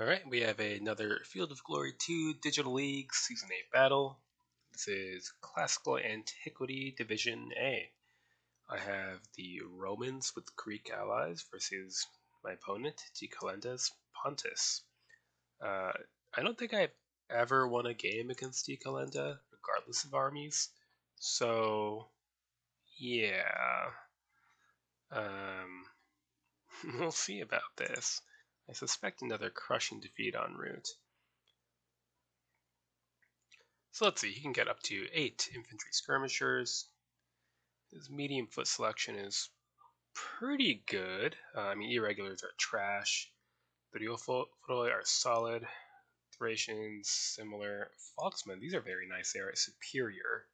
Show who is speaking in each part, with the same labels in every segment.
Speaker 1: Alright, we have another Field of Glory 2 Digital League Season 8 battle. This is Classical Antiquity Division A. I have the Romans with Greek allies versus my opponent, dkalenda's Pontus. I don't think I've ever won a game against dkalenda, regardless of armies. So, yeah. Um, we'll see about this. I suspect another crushing defeat en route. So let's see, he can get up to 8 infantry skirmishers. His medium foot selection is pretty good. I mean, irregulars are trash. The Riofotoi are solid. Thracians, similar. Foxmen, these are very nice. They are superior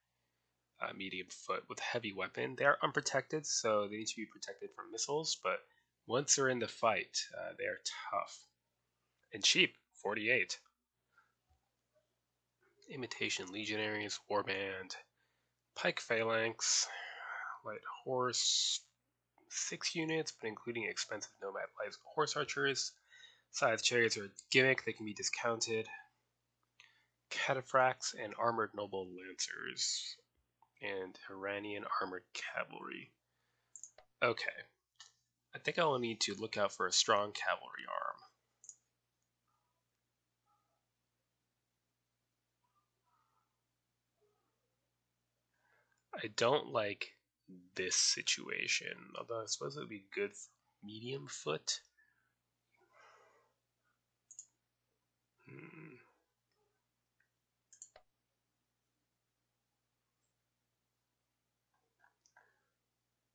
Speaker 1: medium foot with heavy weapon. They are unprotected, so they need to be protected from missiles, but once they're in the fight, they are tough. And cheap, 48. Imitation Legionaries, Warband, Pike Phalanx, Light Horse, 6 units, but including expensive Nomad Light Horse Archers. Scythe Chariots are a gimmick, they can be discounted. Cataphracts and Armored Noble Lancers. And Iranian Armored Cavalry. Okay. I think I will need to look out for a strong cavalry arm. I don't like this situation, although I suppose it would be good for medium foot.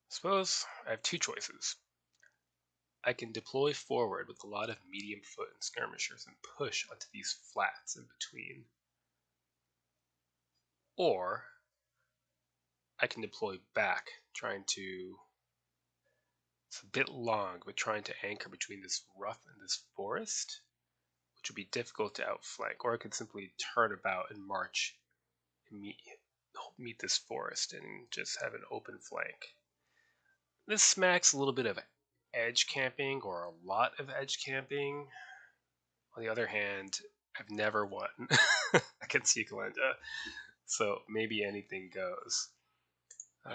Speaker 1: Suppose I have two choices. I can deploy forward with a lot of medium foot and skirmishers and push onto these flats in between. Or I can deploy back, trying to... It's a bit long, but trying to anchor between this rough and this forest, which would be difficult to outflank. Or I could simply turn about and march and meet this forest and just have an open flank. This smacks a little bit of edge camping, or a lot of edge camping. On the other hand, I've never won against dkalenda, so maybe anything goes. You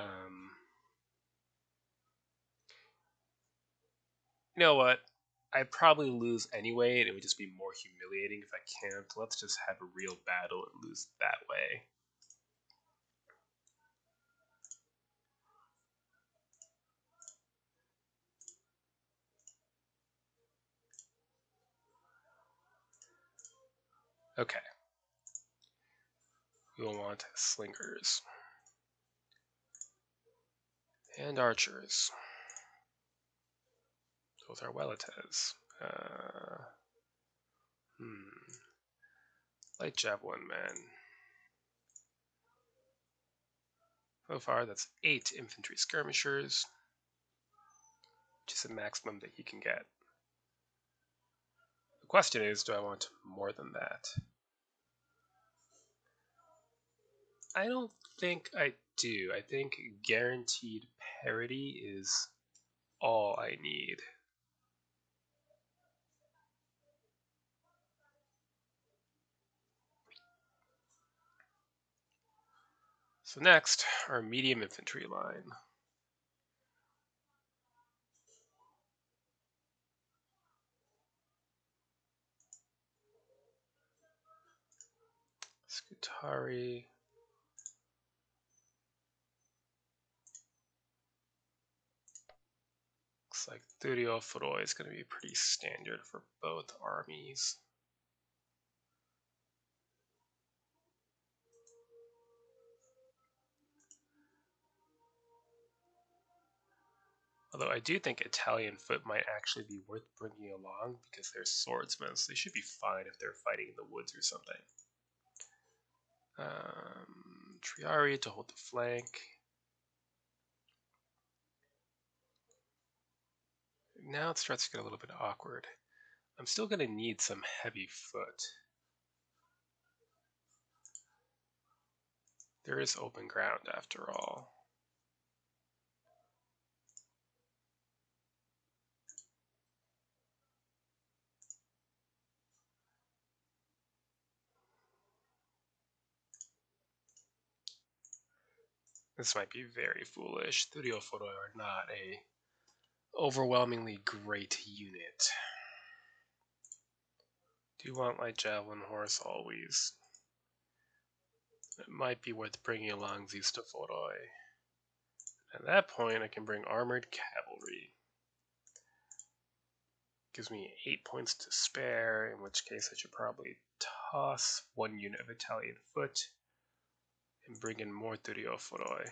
Speaker 1: know what? I'd probably lose anyway, and it would just be more humiliating if I can't. Let's just have a real battle and lose that way. Okay. We will want slingers. And archers. Those are Weletes. Light javelin men. So far, that's 8 infantry skirmishers, which is the maximum that he can get. The question is, do I want more than that? I don't think I do. I think guaranteed parity is all I need. So next, our medium infantry line. Scutari. Looks like Thuriofroi is going to be pretty standard for both armies. Although I do think Italian foot might actually be worth bringing along because they're swordsmen, so they should be fine if they're fighting in the woods or something. Triari to hold the flank. Now it starts to get a little bit awkward. I'm still going to need some heavy foot. There is open ground after all. This might be very foolish. Studio Photo are not a overwhelmingly great unit. Do you want my Javelin Horse always? It might be worth bringing along these to Photo. At that point, I can bring Armored Cavalry. Gives me 8 points to spare, in which case I should probably toss 1 unit of Italian Foot and bring in more Studio Photo.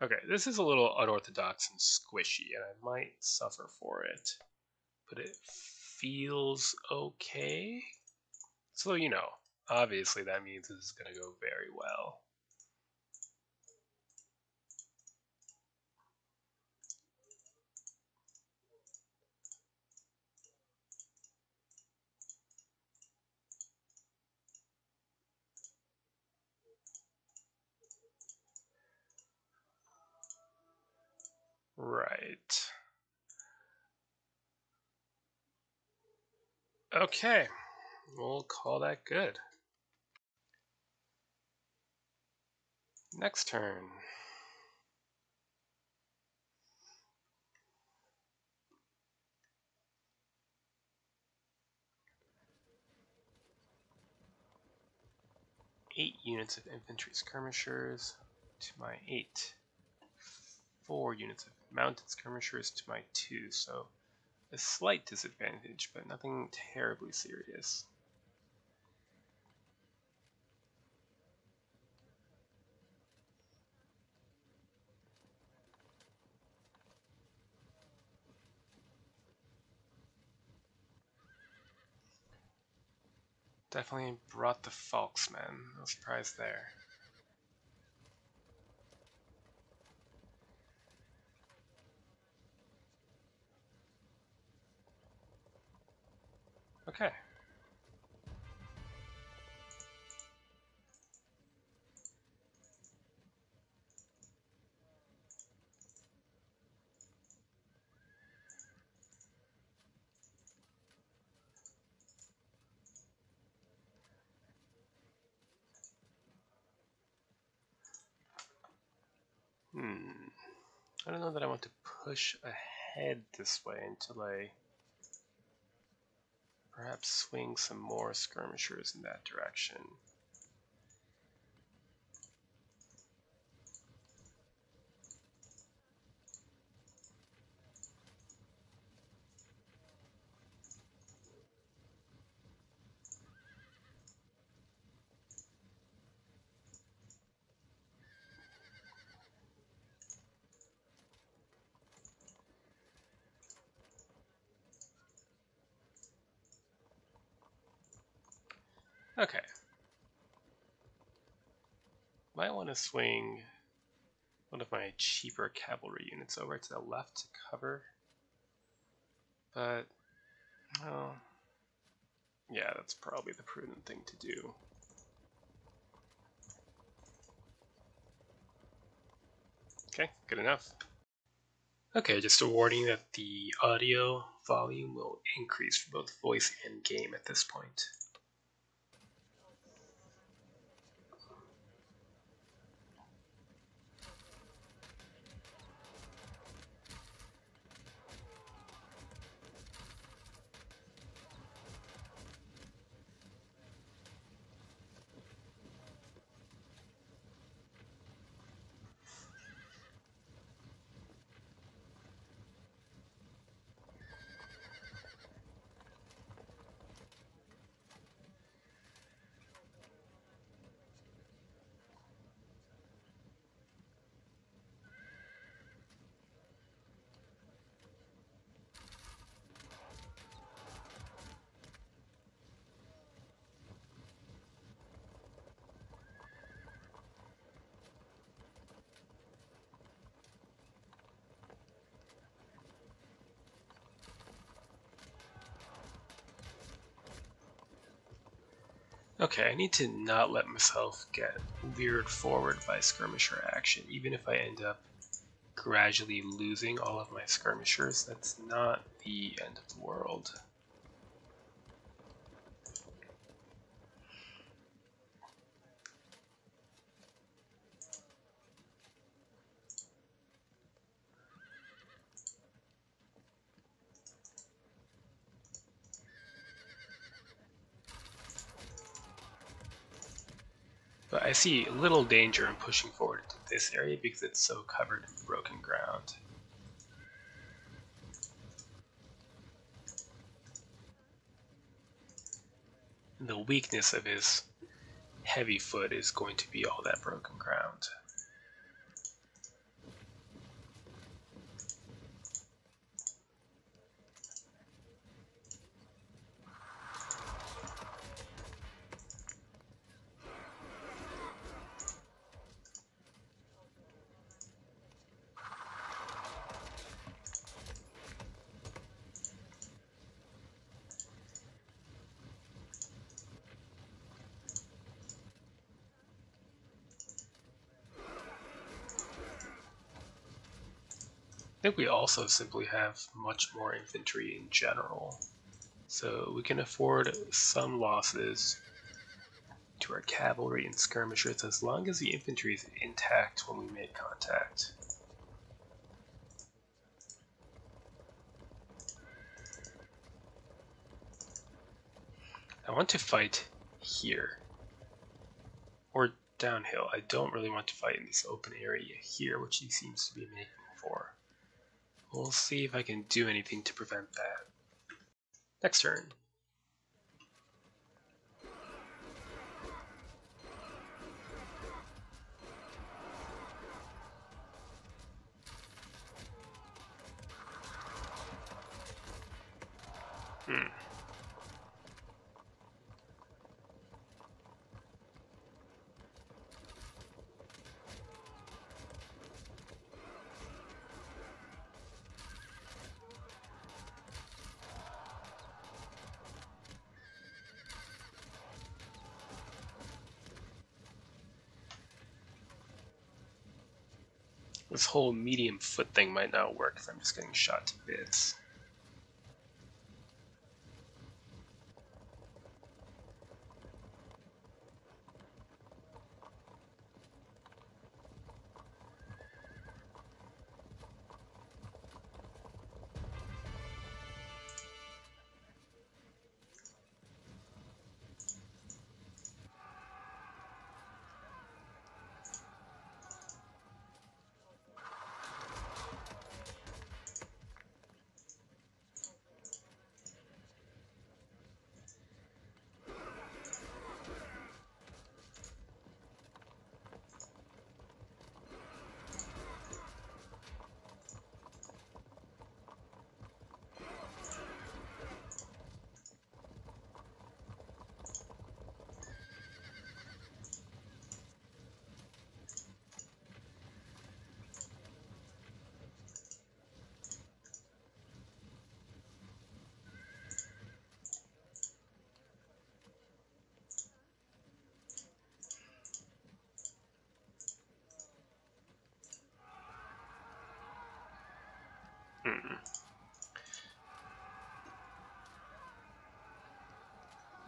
Speaker 1: Okay, this is a little unorthodox and squishy, and I might suffer for it, but it feels okay. So, you know, obviously that means this is going to go very well. Right. Okay, we'll call that good. Next turn. Eight units of infantry skirmishers to my 8. 4 units of mounted skirmishers to my 2, so a slight disadvantage, but nothing terribly serious. Definitely brought the Falksmen. No surprise there. Okay. I don't know that I want to push ahead this way until I perhaps swing some more skirmishers in that direction. Okay. Might want to swing one of my cheaper cavalry units over to the left to cover. But, well, yeah, that's probably the prudent thing to do. Okay, good enough. Okay, just a warning that the audio volume will increase for both voice and game at this point. Okay, I need to not let myself get lured forward by skirmisher action, even if I end up gradually losing all of my skirmishers. That's not the end of the world. But I see little danger in pushing forward into this area because it's so covered in broken ground. And the weakness of his heavy foot is going to be all that broken ground. I think we also simply have much more infantry in general, so we can afford some losses to our cavalry and skirmishers as long as the infantry is intact when we make contact. I want to fight here, or downhill. I don't really want to fight in this open area here, which he seems to be making for. We'll see if I can do anything to prevent that. Next turn. This whole medium foot thing might not work if I'm just getting shot to bits.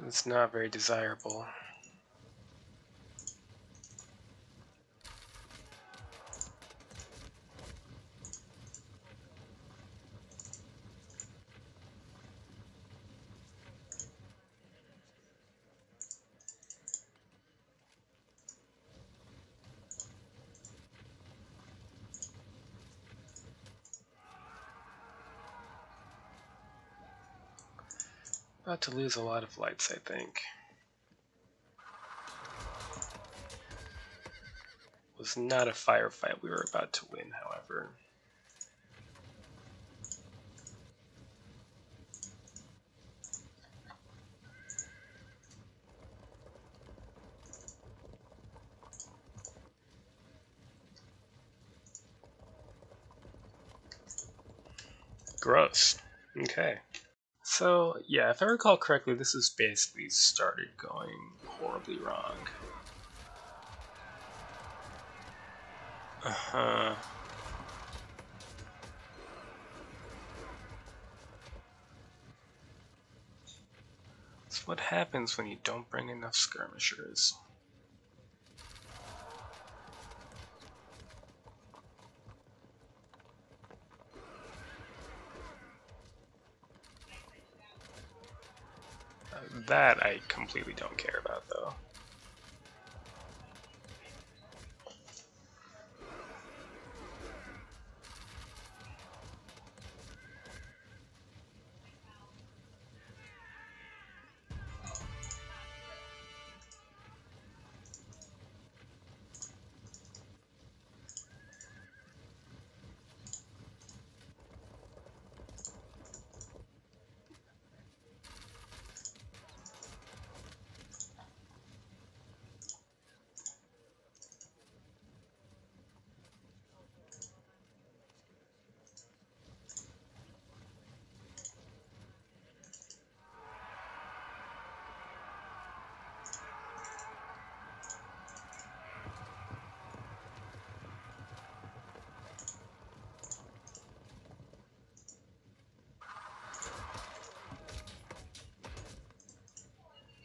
Speaker 1: It's not very desirable. About to lose a lot of lights, I think. Was not a firefight we were about to win, however. Gross. Okay. So, yeah, if I recall correctly, this has basically started going horribly wrong. Uh-huh. That's what happens when you don't bring enough skirmishers. That I completely don't care about, though.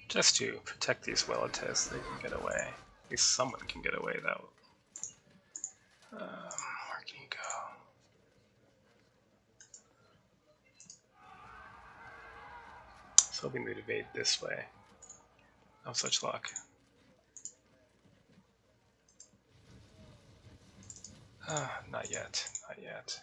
Speaker 1: Just to protect these relatives, they can get away. At least someone can get away, though. Where can you go? I was hoping they'd evade this way. No such luck. Not yet. Not yet.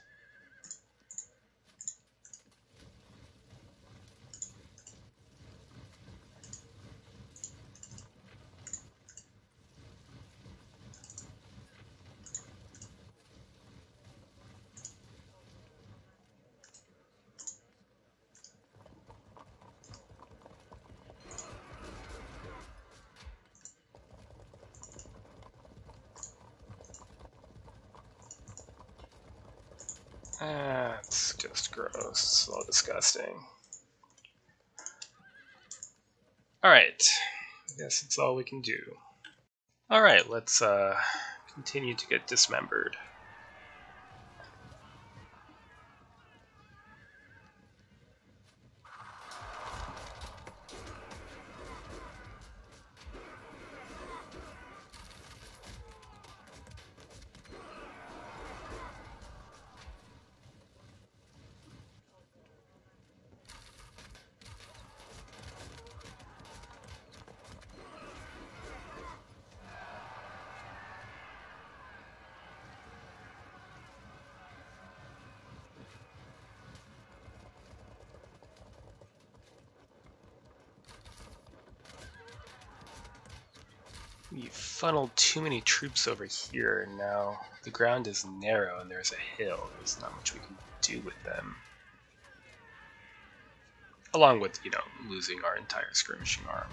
Speaker 1: It's just gross. So disgusting. Alright. I guess that's all we can do. Alright, let's continue to get dismembered. We funneled too many troops over here, and now the ground is narrow and there's a hill. There's not much we can do with them. Along with, you know, losing our entire skirmishing arm.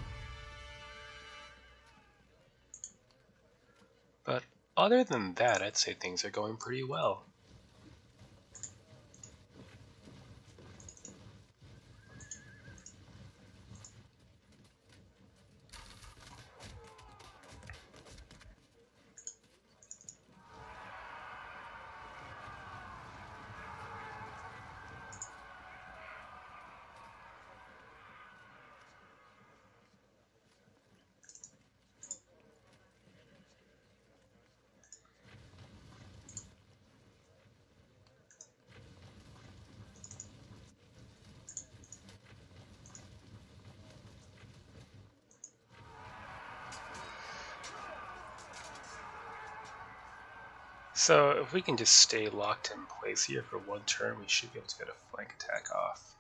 Speaker 1: But other than that, I'd say things are going pretty well. So if we can just stay locked in place here for one turn, we should be able to get a flank attack off.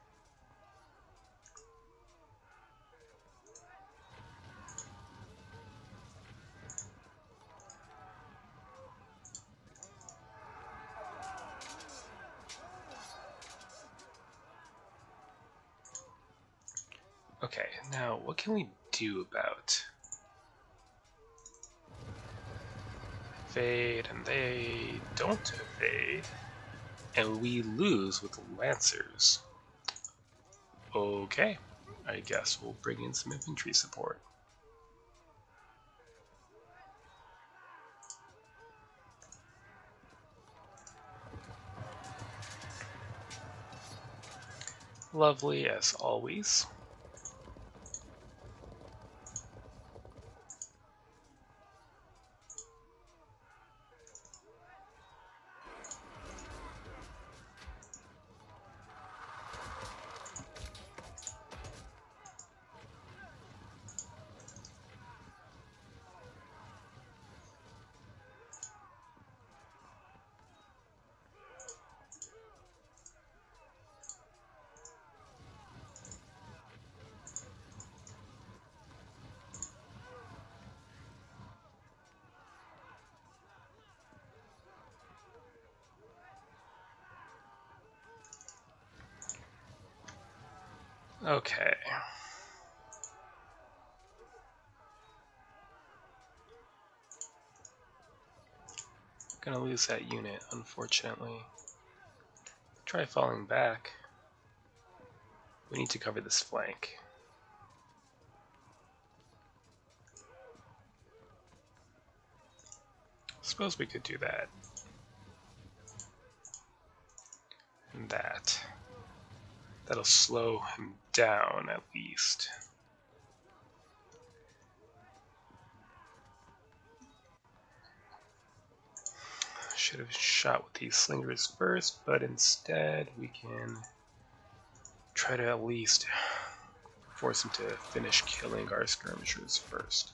Speaker 1: Okay, now what can we do about evade, and they don't evade, and we lose with lancers. Okay, I guess we'll bring in some infantry support. Lovely as always. Okay. Gonna lose that unit, unfortunately. Try falling back. We need to cover this flank. Suppose we could do that. And that. That'll slow him down at least. Should have shot with these slingers first, but instead we can try to at least force him to finish killing our skirmishers first.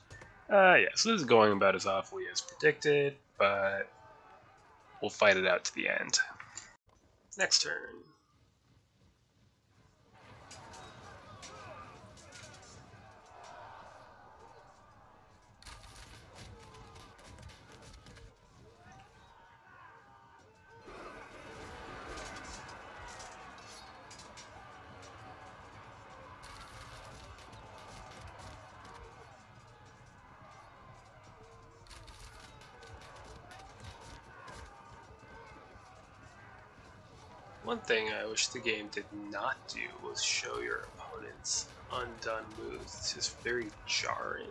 Speaker 1: Yeah, so this is going about as awfully as predicted, but we'll fight it out to the end. Next turn. One thing I wish the game did not do was show your opponent's undone moves. It's just very jarring.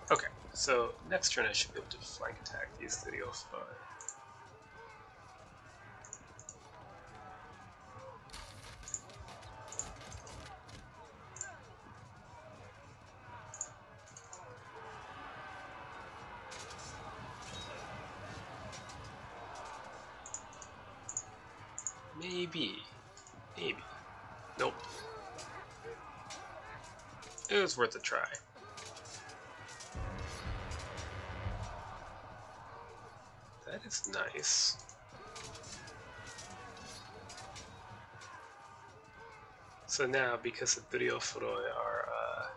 Speaker 1: Okay, so next turn I should be able to flank attack these video fly. Maybe. Nope. It was worth a try. That is nice. So now, because the video FoGII are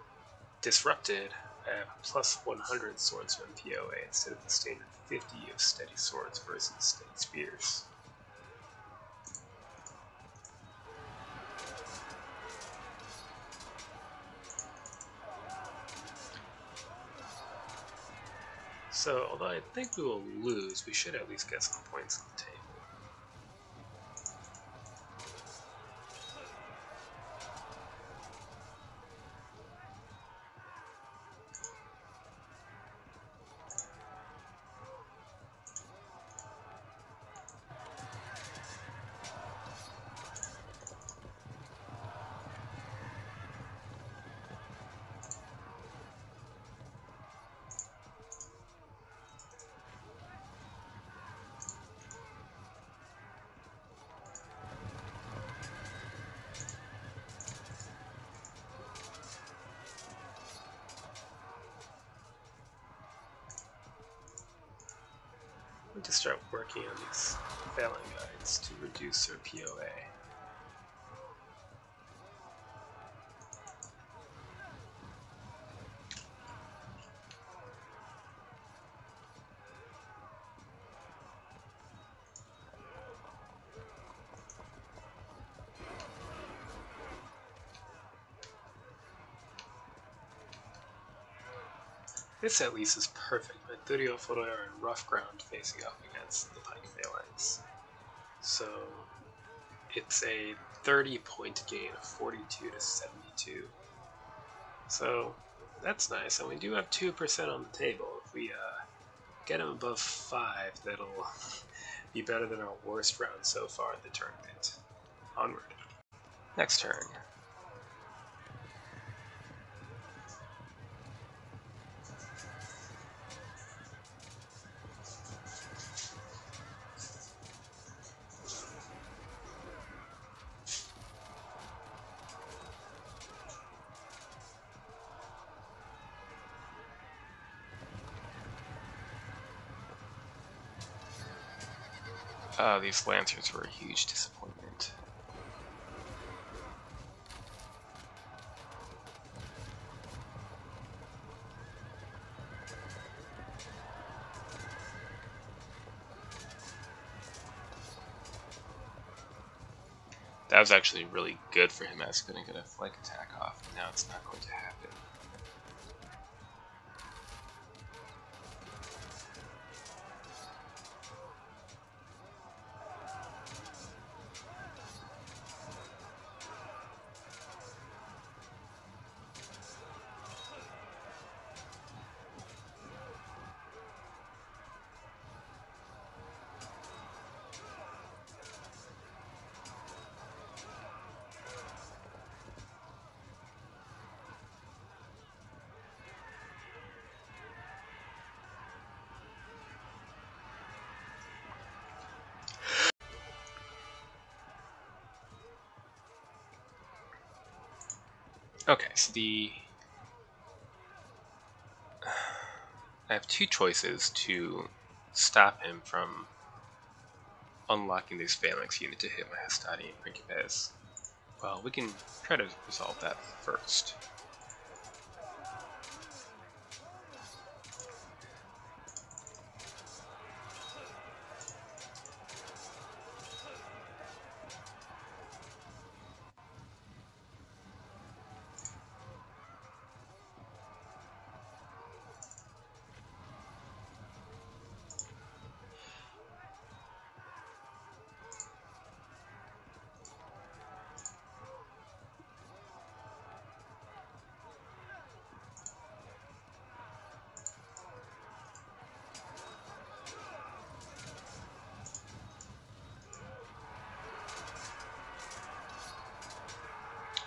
Speaker 1: disrupted, I have a plus 100 swordsman POA instead of the standard 50 of steady swords versus steady spears. So, although I think we will lose, we should at least get some points on the table. We need to start working on these failing guides to reduce their POA. This at least is perfect. My video FoGII are in rough ground facing up against the pike phalanx. So it's a 30-point gain of 42 to 72. So that's nice, and we do have 2% on the table. If we get them above 5, that'll be better than our worst round so far in the tournament. Onward. Next turn. These lancers were a huge disappointment. That was actually really good for him. I was going to get a flank attack off, but now it's not going to happen. Okay, so I have two choices to stop him from unlocking this phalanx unit to hit my Hastati and Principes. Well, we can try to resolve that first.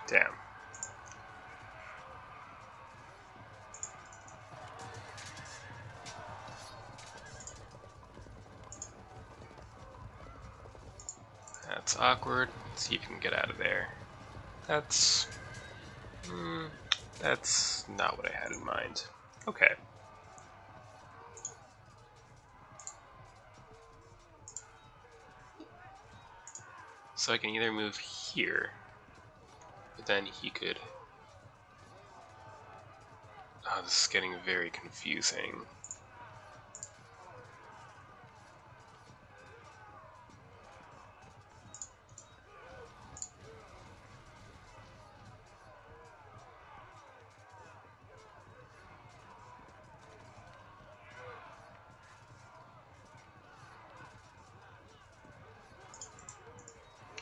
Speaker 1: Damn. That's awkward. Let's see if you can get out of there. That's not what I had in mind. Okay. So I can either move here, but then he could... Oh, this is getting very confusing.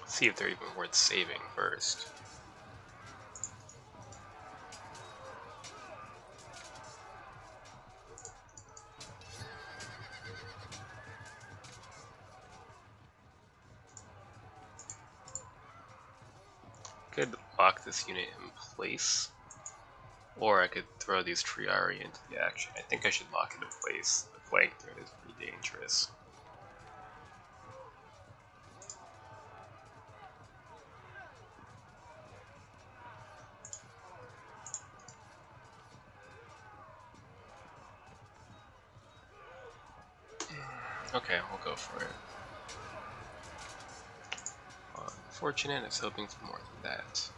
Speaker 1: See if they're even worth saving first. Could lock this unit in place, or I could throw these Triari into the action. I think I should lock it in place. The flank threat is pretty dangerous. Okay, we'll go for it. Unfortunate, I was hoping for more than that.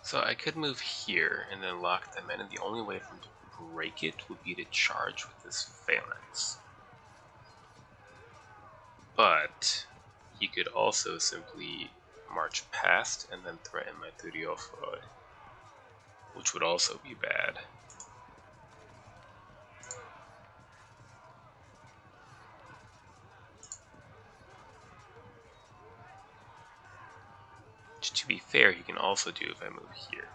Speaker 1: So I could move here and then lock them in, and the only way for him to break it would be to charge with this phalanx. But he could also simply march past and then threaten my Thuriofroi, which would also be bad. Which, to be fair, he can also do if I move here.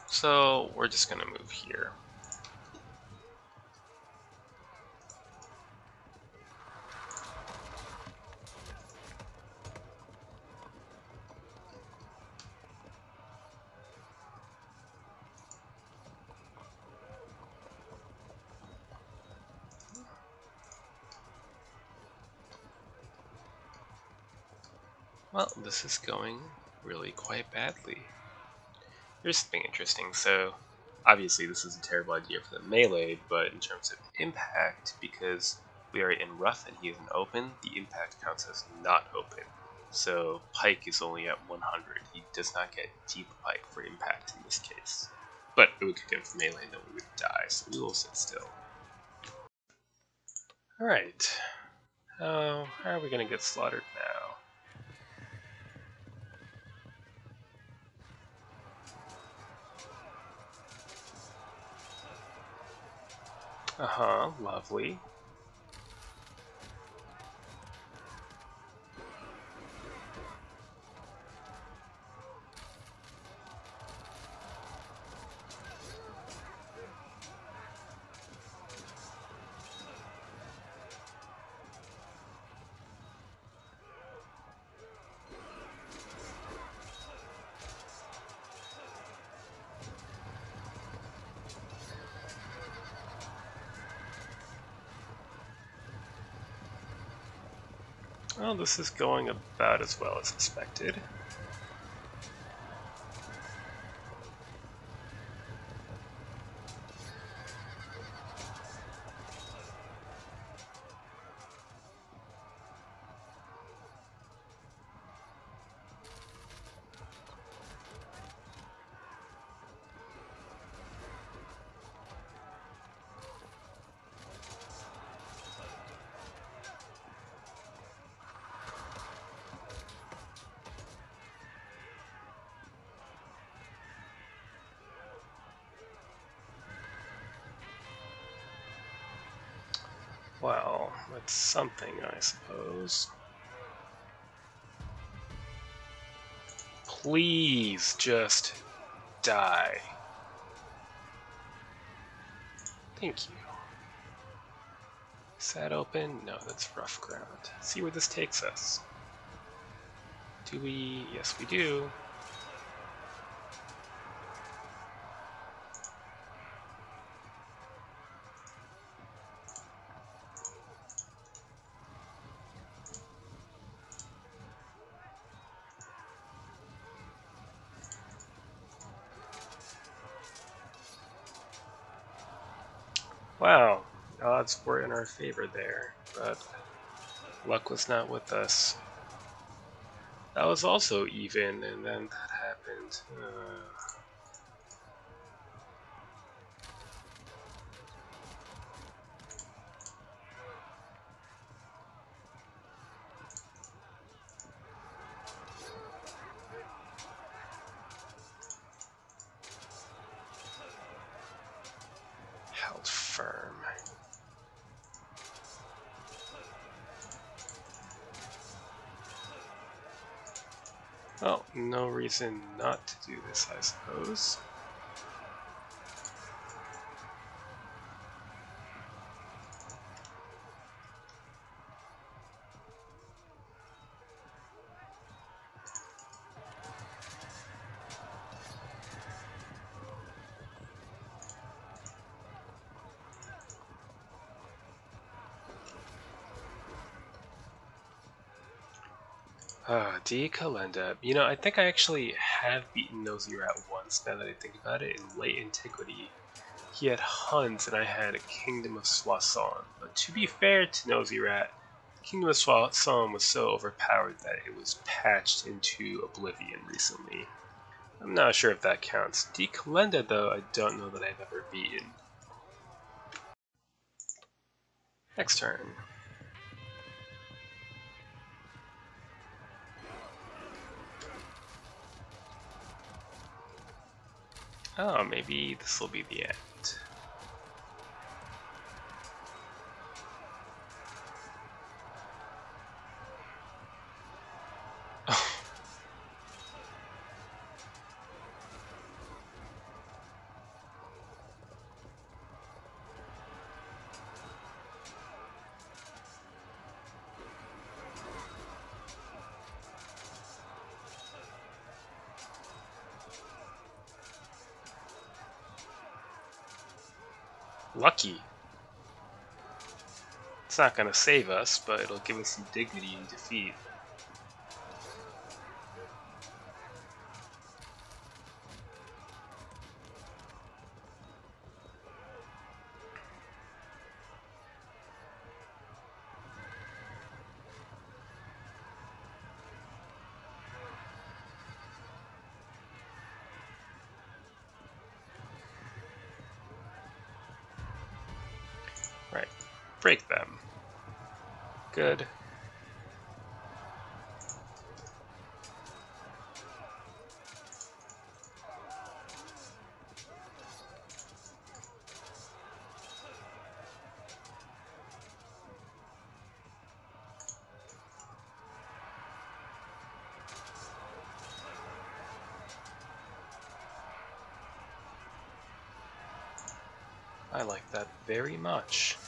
Speaker 1: So we're just gonna move here. Well, this is going really quite badly. Here's something interesting. So, obviously this is a terrible idea for the melee, but in terms of impact, because we are in rough and he is in open, the impact counts as not open. So Pike is only at 100. He does not get deep Pike for impact in this case. But it would kick him for melee and then we would die, so we will sit still. Alright. How are we going to get slaughtered now? Lovely. Well, this is going about as well as expected. Well, that's something, I suppose. Please just die. Thank you. Is that open? No, that's rough ground. See where this takes us. Do we? Yes, we do. Wow, odds were in our favor there, but luck was not with us. That was also even, and then that happened. Held firm. Well, no reason not to do this, I suppose. Dkalenda. You know, I think I actually have beaten Nosy Rat once, now that I think about it, in late Antiquity. He had Huns and I had a Kingdom of Soissons. But to be fair to Nosy Rat, Kingdom of Soissons was so overpowered that it was patched into oblivion recently. I'm not sure if that counts. Dkalenda, though, I don't know that I've ever beaten. Next turn. Oh, maybe this will be the end. Lucky. It's not going to save us, but it'll give us some dignity in defeat. break them. Good. I like that very much.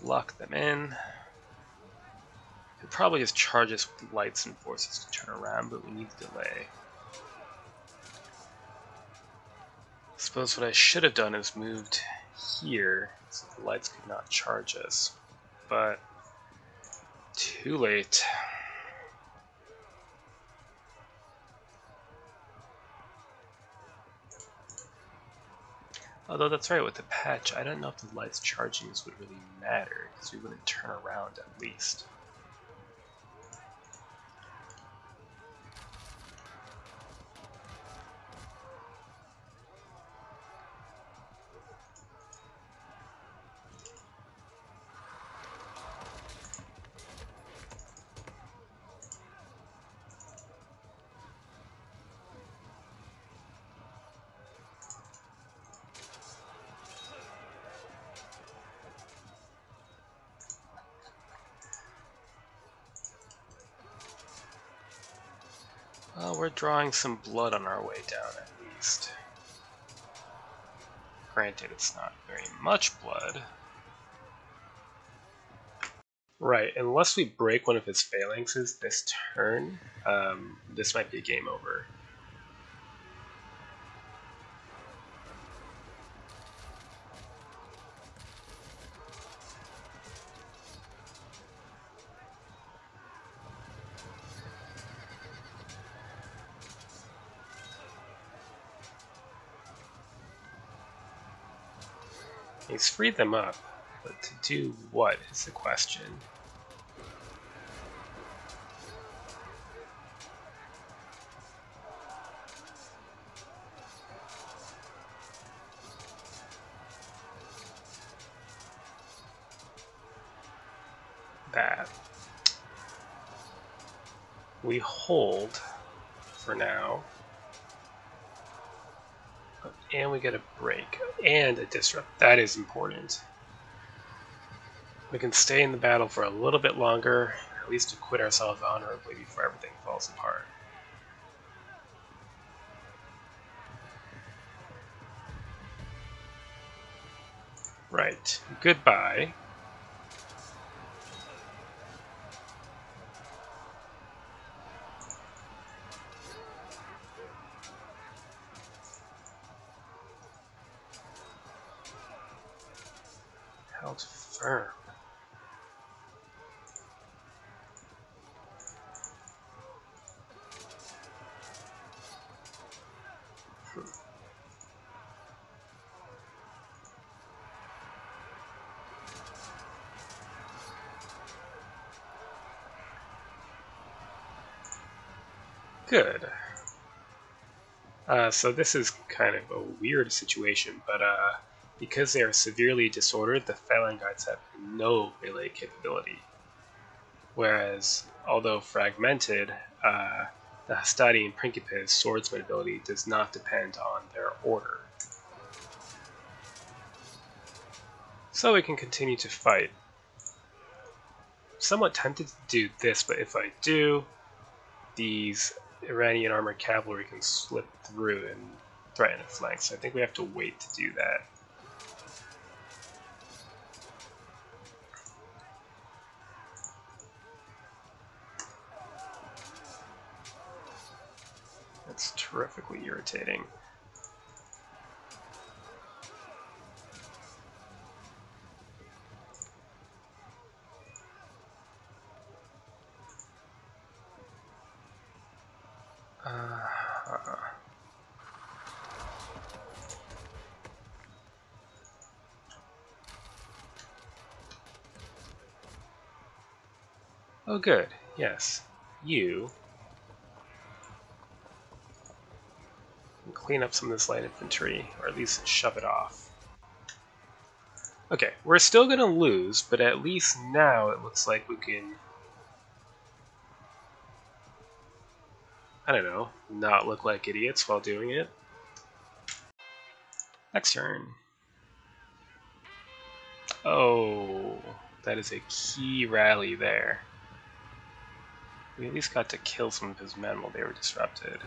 Speaker 1: Lock them in. It probably just charges with lights and forces to turn around, but we need the delay. I suppose what I should have done is moved here so the lights could not charge us, but too late. Although that's right, with the patch, I don't know if the lights charging us would really matter, because we wouldn't turn around at least. Well, we're drawing some blood on our way down at least. Granted, it's not very much blood. Right, unless we break one of his phalanxes this turn, this might be a game over. He's freed them up, but to do what is the question. That. We hold for now. And we get a break and a disrupt. That is important. We can stay in the battle for a little bit longer, at least to quit ourselves honorably before everything falls apart. Right. Goodbye. Held firm. Good. So this is kind of a weird situation, but because they are severely disordered, the Phalangites have no melee capability. Whereas, although fragmented, the Hastati and Principes swordsman ability does not depend on their order. So we can continue to fight. Somewhat tempted to do this, but if I do, these Iranian armored cavalry can slip through and threaten a flank, so I think we have to wait to do that. That's terrifically irritating. Oh good, yes. You clean up some of this light infantry, or at least shove it off. Okay, we're still going to lose, but at least now it looks like we can, I don't know, not look like idiots while doing it. Next turn. Oh, that is a key rally there. We at least got to kill some of his men while they were disrupted.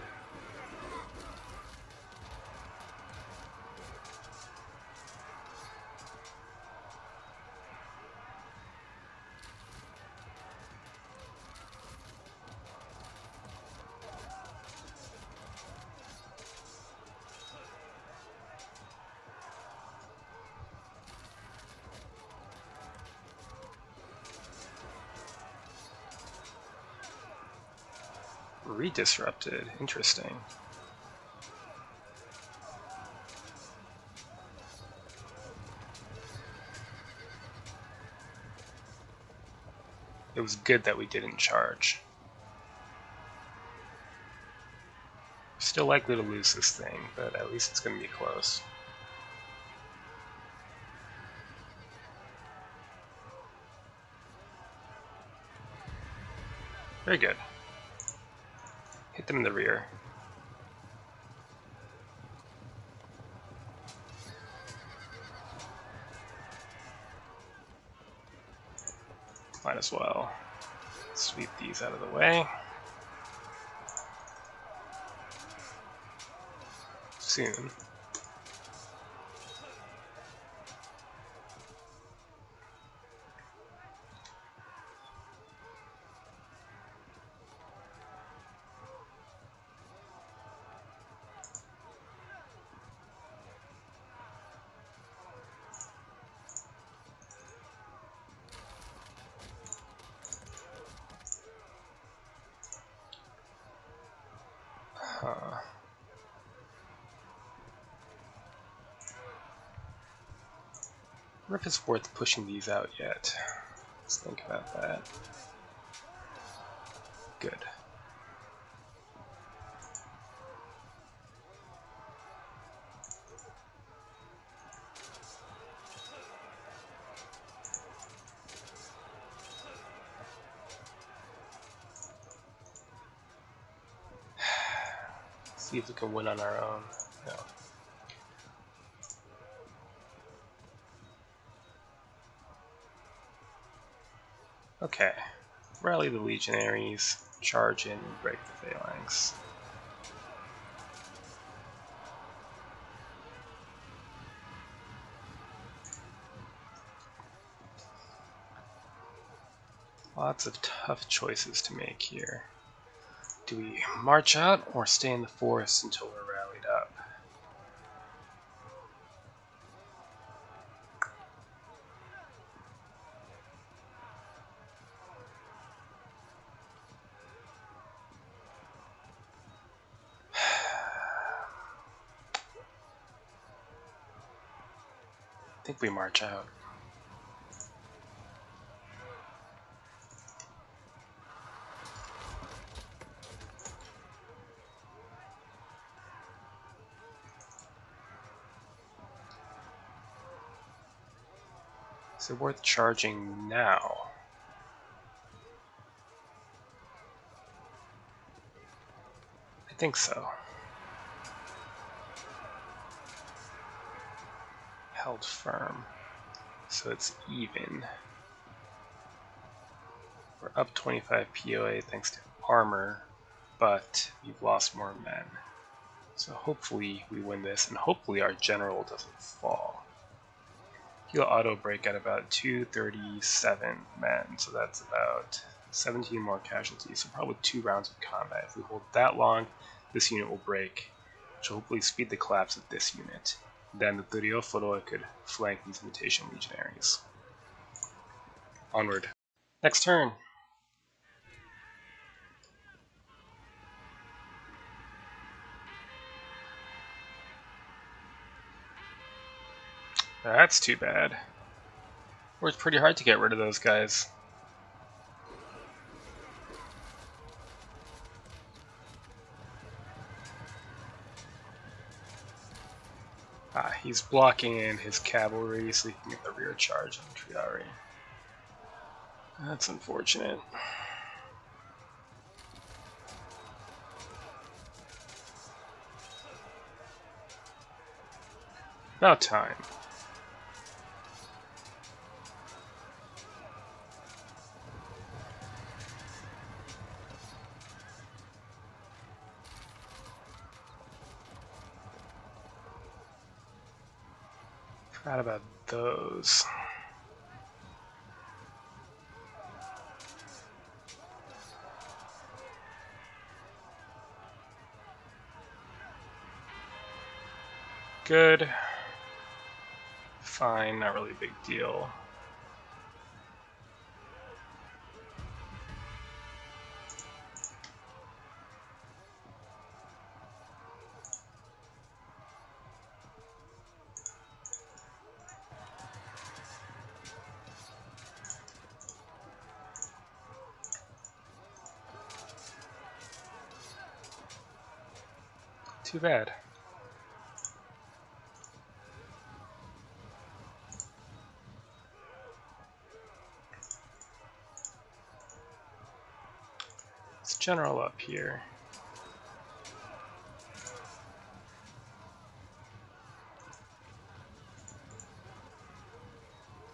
Speaker 1: Redisrupted. Interesting. It was good that we didn't charge. Still likely to lose this thing, but at least it's going to be close. Very good. Hit them in the rear. Might as well sweep these out of the way. Soon. I wonder if it's worth pushing these out yet. Let's think about that. Good. See if we can win on our own. No. Okay. Rally the legionaries, charge in, and break the phalanx. Lots of tough choices to make here. Do we march out or stay in the forest until we're rallied up? I think we march out. Is it worth charging now? I think so. Held firm. So it's even. We're up 25 POA thanks to armor, but we've lost more men. So hopefully we win this, and hopefully our general doesn't fall. He'll auto break at about 237 men, so that's about 17 more casualties, so probably 2 rounds of combat. If we hold that long, this unit will break, which will hopefully speed the collapse of this unit. Then the Turioforo could flank these imitation legionaries. Onward. Next turn. That's too bad. Worked pretty hard to get rid of those guys. he's blocking in his cavalry so he can get the rear charge on Triari. That's unfortunate. About time. Forgot about those. Good. Fine, not really a big deal. Too bad. Let's general up here.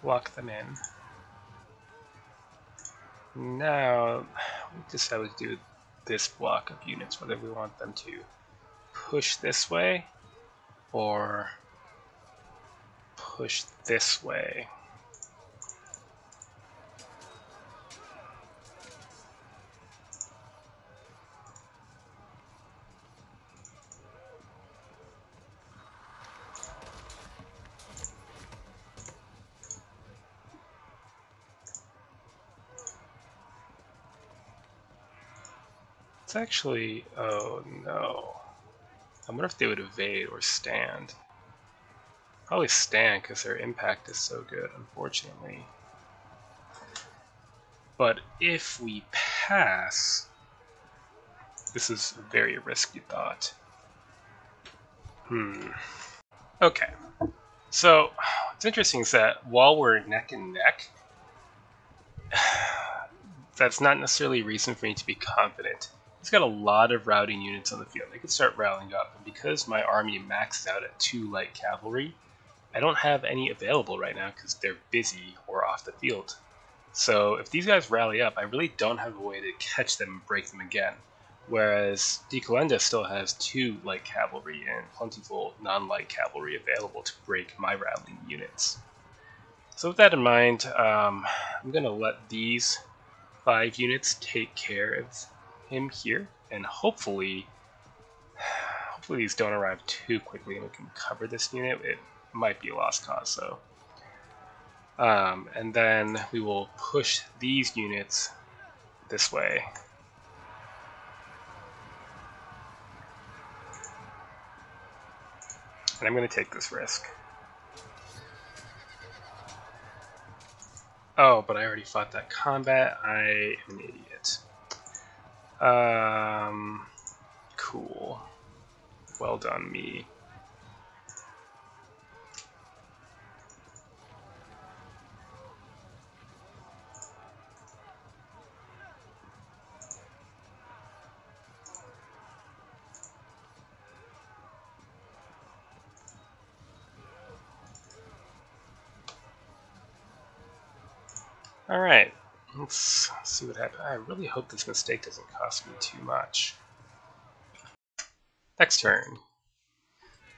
Speaker 1: Lock them in. Now, we decide to do this block of units, whether we want them to push this way or push this way. It's actually, oh no. I wonder if they would evade or stand. Probably stand because their impact is so good, unfortunately. But if we pass, this is a very risky thought. Okay. So, what's interesting is that while we're neck and neck, that's not necessarily a reason for me to be confident. He's got a lot of routing units on the field. They could start rallying up, and because my army maxes out at 2 light cavalry, I don't have any available right now because they're busy or off the field. So if these guys rally up, I really don't have a way to catch them and break them again. Whereas dkalenda still has 2 light cavalry and plentiful non-light cavalry available to break my rallying units. So with that in mind, I'm going to let these 5 units take care of him here, and hopefully these don't arrive too quickly and we can cover this unit. It might be a lost cause though. And then we will push these units this way. And I'm going to take this risk. Oh, but I already fought that combat. I am an idiot. Cool. Well done, me. Alright, let's see what happens. I really hope this mistake doesn't cost me too much. Next turn.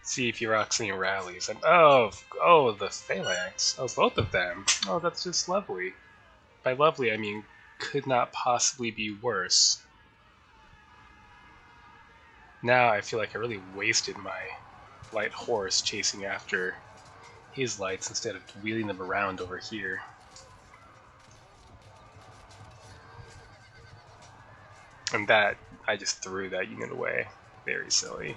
Speaker 1: See if Eroxine rallies. And oh, the Phalanx. Oh, both of them. Oh, that's just lovely. By lovely, I mean could not possibly be worse. Now I feel like I really wasted my light horse chasing after his lights instead of wheeling them around over here. And that, I just threw that unit away. Very silly.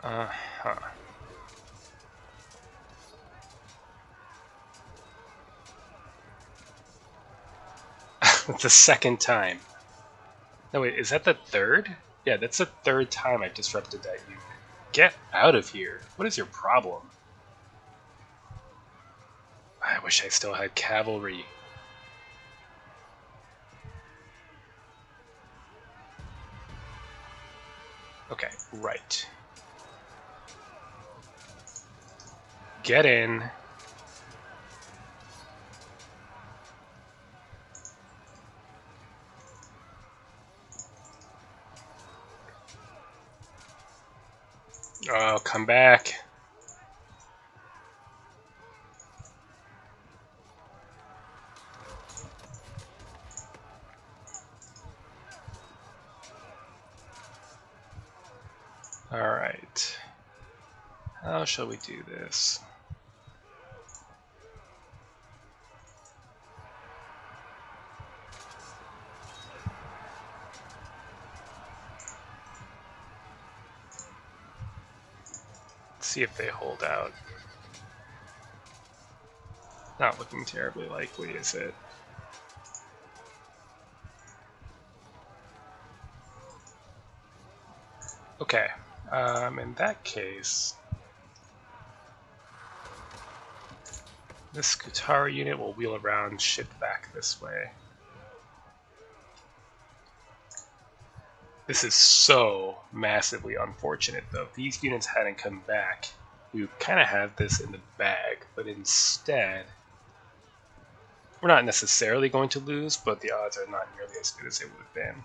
Speaker 1: Uh-huh. The second time. No, wait, is that the third? Yeah, that's the third time I disrupted that unit. Get out of here. What is your problem? I wish I still had cavalry. Okay, right. Get in. Oh, come back. Alright. How shall we do this? Let's see if they hold out. Not looking terribly likely, is it? Okay, in that case, this Skutara unit will wheel around and shift back this way. This is so massively unfortunate, though. If these units hadn't come back, we would kind of have this in the bag, but instead, we're not necessarily going to lose, but the odds are not nearly as good as they would have been.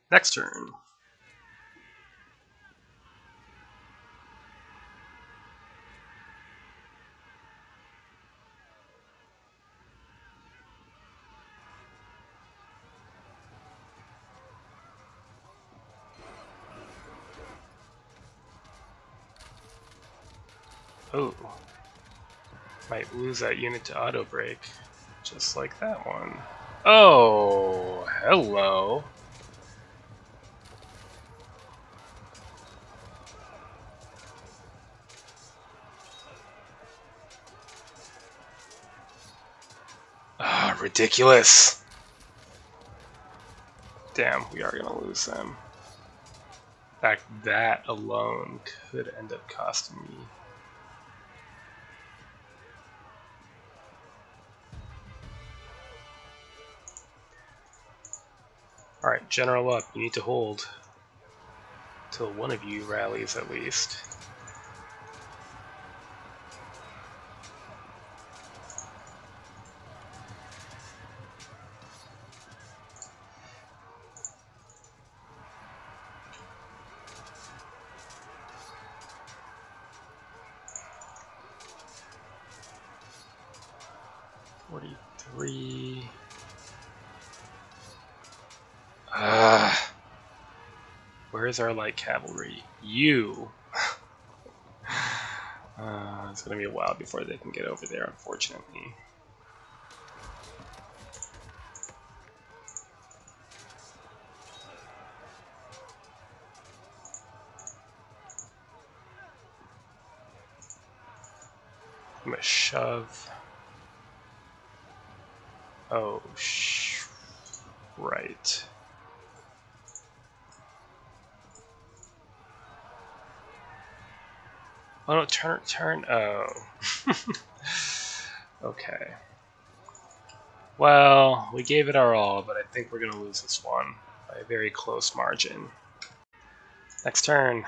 Speaker 1: Next turn. Oh, might lose that unit to auto break, just like that one. Oh, hello. Ah, ridiculous. Damn, we are gonna lose them. In fact, that alone could end up costing me. Alright, General up, you need to hold till one of you rallies at least. Where's our light cavalry? You! It's gonna be a while before they can get over there, unfortunately. I'm gonna shove. Oh, right. Oh no, turn, oh. Okay. Well, we gave it our all, but I think we're gonna lose this one by a very close margin. Next turn.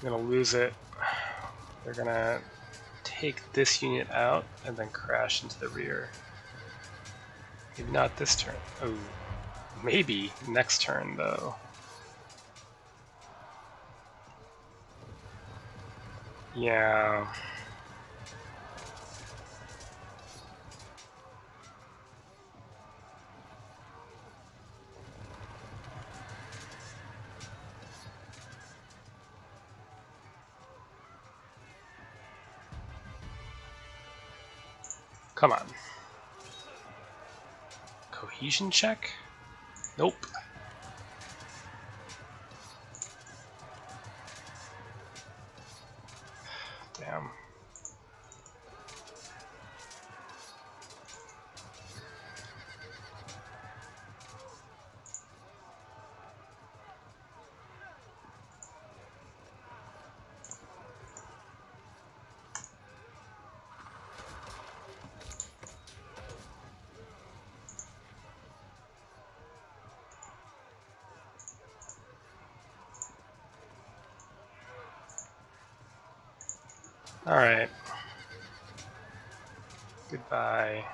Speaker 1: I'm gonna lose it. They're gonna take this unit out and then crash into the rear. Maybe not this turn. Oh, maybe next turn though. Yeah. Come on. Cohesion check? Nope. Damn. Alright. Goodbye.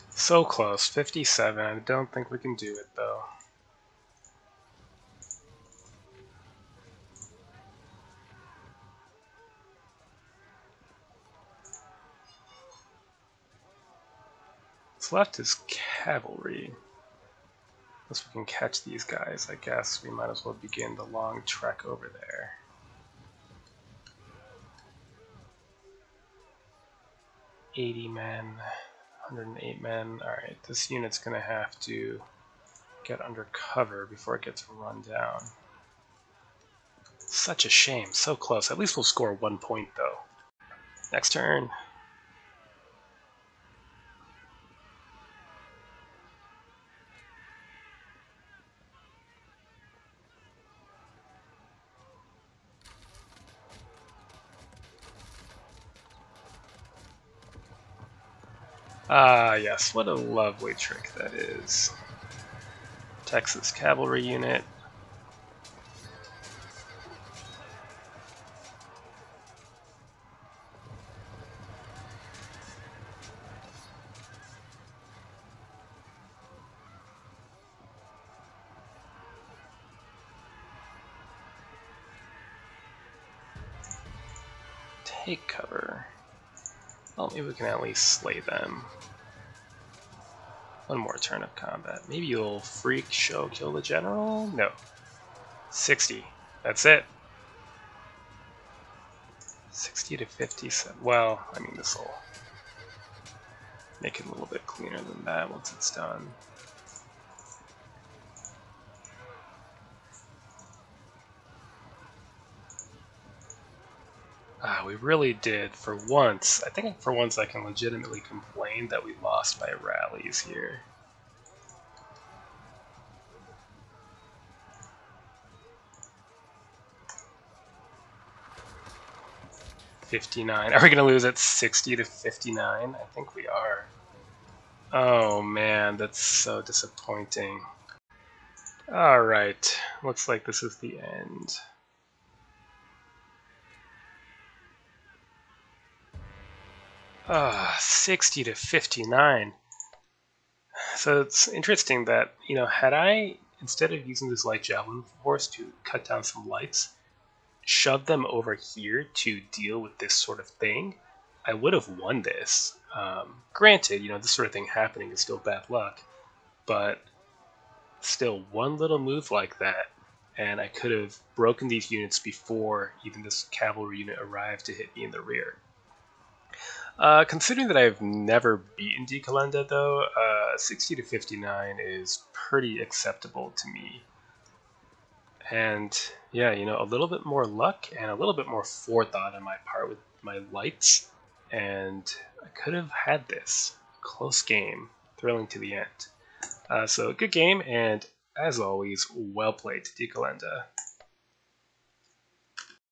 Speaker 1: So close, 57. I don't think we can do it though. What's left is cavalry. Unless we can catch these guys, I guess we might as well begin the long trek over there. $80 men, 108 men. Alright, this unit's gonna have to get under cover before it gets run down. Such a shame, so close. At least we'll score 1 point though. Next turn. Ah, yes, what a lovely trick that is. Texas cavalry unit. Take cover. Well, maybe we can at least slay them. One more turn of combat. Maybe you'll freak show kill the general? No. 60. That's it. 60 to 57. Well, I mean, this will make it a little bit cleaner than that once it's done. We really did, for once. I think for once I can legitimately complain that we lost by rallies here. $59. Are we going to lose at 60 to 59? I think we are. Oh man, that's so disappointing. Alright, looks like this is the end. Ah, 60 to 59. So it's interesting that, you know, had I, instead of using this light javelin force to cut down some lights, shoved them over here to deal with this sort of thing, I would have won this. Granted, you know, this sort of thing happening is still bad luck, but still, one little move like that, and I could have broken these units before even this cavalry unit arrived to hit me in the rear. Considering that I've never beaten dkalenda, though, 60 to 59 is pretty acceptable to me. And yeah, you know, a little bit more luck and a little bit more forethought on my part with my lights, and I could have had this. Close game, thrilling to the end. So good game, and as always, well played, dkalenda.